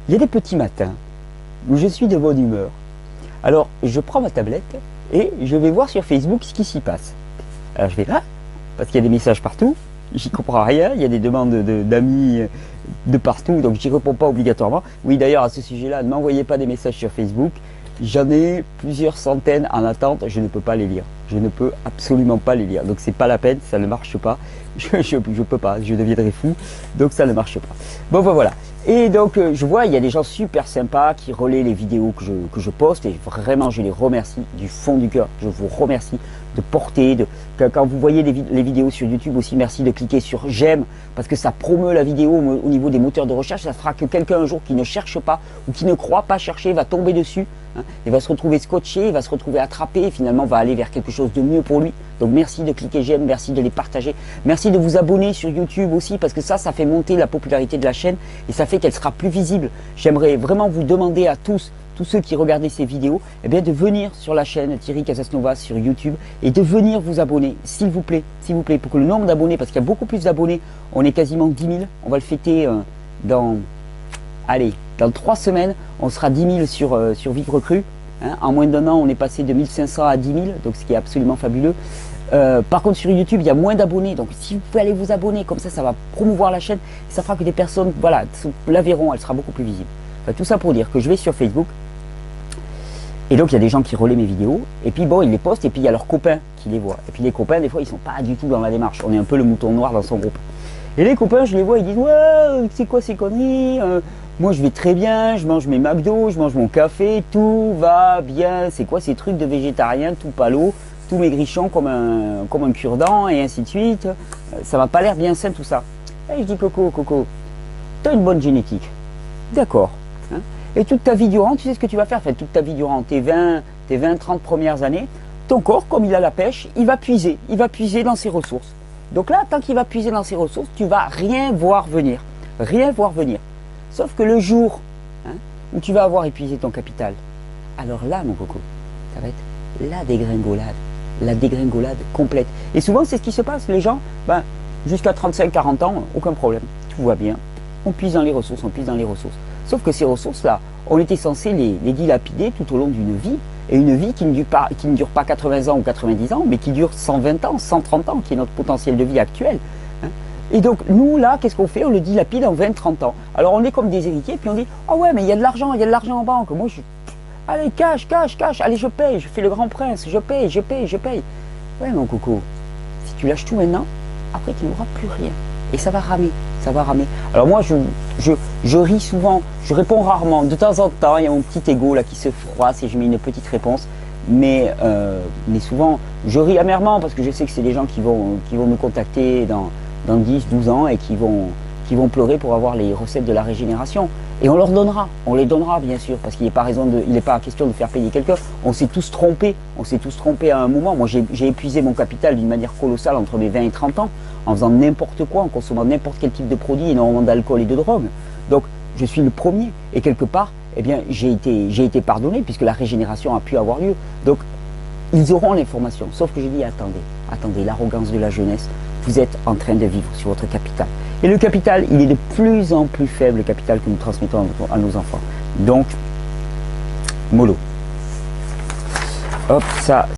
Il y a des petits matins où je suis de bonne humeur. Alors, je prends ma tablette et je vais voir sur Facebook ce qui s'y passe. Alors, je vais là, parce qu'il y a des messages partout, j'y comprends rien, il y a des demandes d'amis de partout, donc j'y réponds pas obligatoirement. Oui, d'ailleurs, à ce sujet-là, ne m'envoyez pas des messages sur Facebook. J'en ai plusieurs centaines en attente, je ne peux pas les lire. Je ne peux absolument pas les lire. Donc c'est pas la peine, ça ne marche pas. Je peux pas, je deviendrai fou. Donc ça ne marche pas. Bon, voilà. Et donc je vois, il y a des gens super sympas qui relaient les vidéos que je poste et vraiment je les remercie du fond du cœur. Je vous remercie de porter, quand vous voyez les vidéos sur YouTube aussi, merci de cliquer sur j'aime parce que ça promeut la vidéo au niveau des moteurs de recherche. Ça fera que quelqu'un un jour qui ne cherche pas ou qui ne croit pas chercher va tomber dessus. Il va se retrouver scotché, il va se retrouver attrapé et finalement va aller vers quelque chose de mieux pour lui. Donc merci de cliquer j'aime, merci de les partager, merci de vous abonner sur YouTube aussi parce que ça fait monter la popularité de la chaîne et ça fait qu'elle sera plus visible. J'aimerais vraiment vous demander à tous ceux qui regardaient ces vidéos, eh bien de venir sur la chaîne Thierry Casasnovas sur YouTube et de venir vous abonner, s'il vous plaît, pour que le nombre d'abonnés, parce qu'il y a beaucoup plus d'abonnés, on est quasiment 10 000, on va le fêter dans 3 semaines, on sera 10 000 sur Vivre Cru. En moins d'un an, on est passé de 1500 à 10 000, donc ce qui est absolument fabuleux. Par contre, sur YouTube, il y a moins d'abonnés. Donc, si vous pouvez aller vous abonner, comme ça va promouvoir la chaîne. Et ça fera que des personnes, voilà, la verront, elle sera beaucoup plus visible. Enfin, tout ça pour dire que je vais sur Facebook. Et donc, il y a des gens qui relaient mes vidéos. Et puis, bon, ils les postent. Et puis, il y a leurs copains qui les voient. Et puis, les copains, des fois, ils sont pas du tout dans la démarche. On est un peu le mouton noir dans son groupe. Et les copains, je les vois, ils disent « Ouais, c'est quoi ces conneries moi, je vais très bien, je mange mes McDo, je mange mon café, tout va bien. C'est quoi ces trucs de végétarien, tout palo, tout maigrichon comme un cure-dent et ainsi de suite. Ça m'a pas l'air bien sain tout ça. » Et je dis « Coco, t'as une bonne génétique. D'accord. Et toute ta vie durant, tu sais ce que tu vas faire. Enfin, toute ta vie durant, tes 20, 30 premières années, ton corps, comme il a la pêche, il va puiser dans ses ressources. Donc là, tant qu'il va puiser dans ses ressources, tu vas rien voir venir. Rien voir venir. Sauf que le jour où tu vas avoir épuisé ton capital, alors là, mon coco, ça va être la dégringolade complète. Et souvent, c'est ce qui se passe. Les gens, jusqu'à 35-40 ans, aucun problème, tout va bien. On puise dans les ressources, Sauf que ces ressources-là, on était censé les dilapider tout au long d'une vie. Et une vie qui ne dure pas 80 ans ou 90 ans, mais qui dure 120 ans, 130 ans, qui est notre potentiel de vie actuel. Et donc, nous, là, qu'est-ce qu'on fait? On le dilapide en 20-30 ans. Alors, on est comme des héritiers, puis on dit « Ah ouais, mais il y a de l'argent en banque. » Moi, allez, cash. Allez, je paye, je fais le grand prince. Je paye. Ouais, mon coco, si tu lâches tout maintenant, après, tu n'auras plus rien. Et ça va ramer. Alors, moi, je ris souvent, je réponds rarement. De temps en temps, il y a mon petit ego là qui se froisse et je mets une petite réponse. Mais souvent, je ris amèrement parce que je sais que c'est des gens qui vont me contacter dans 10, 12 ans et qui vont pleurer pour avoir les recettes de la régénération. Et on les donnera bien sûr, parce qu'il n'est pas question de faire payer quelqu'un. On s'est tous trompés à un moment. Moi j'ai épuisé mon capital d'une manière colossale entre mes 20 et 30 ans, en faisant n'importe quoi, en consommant n'importe quel type de produit, énormément d'alcool et de drogue. Donc je suis le premier, et quelque part, eh bien, j'ai été pardonné, puisque la régénération a pu avoir lieu. Donc ils auront l'information, sauf que j'ai dit attendez, l'arrogance de la jeunesse, vous êtes en train de vivre sur votre capital. Et le capital, il est de plus en plus faible, le capital que nous transmettons à nos enfants. Donc, mollo. Hop, ça.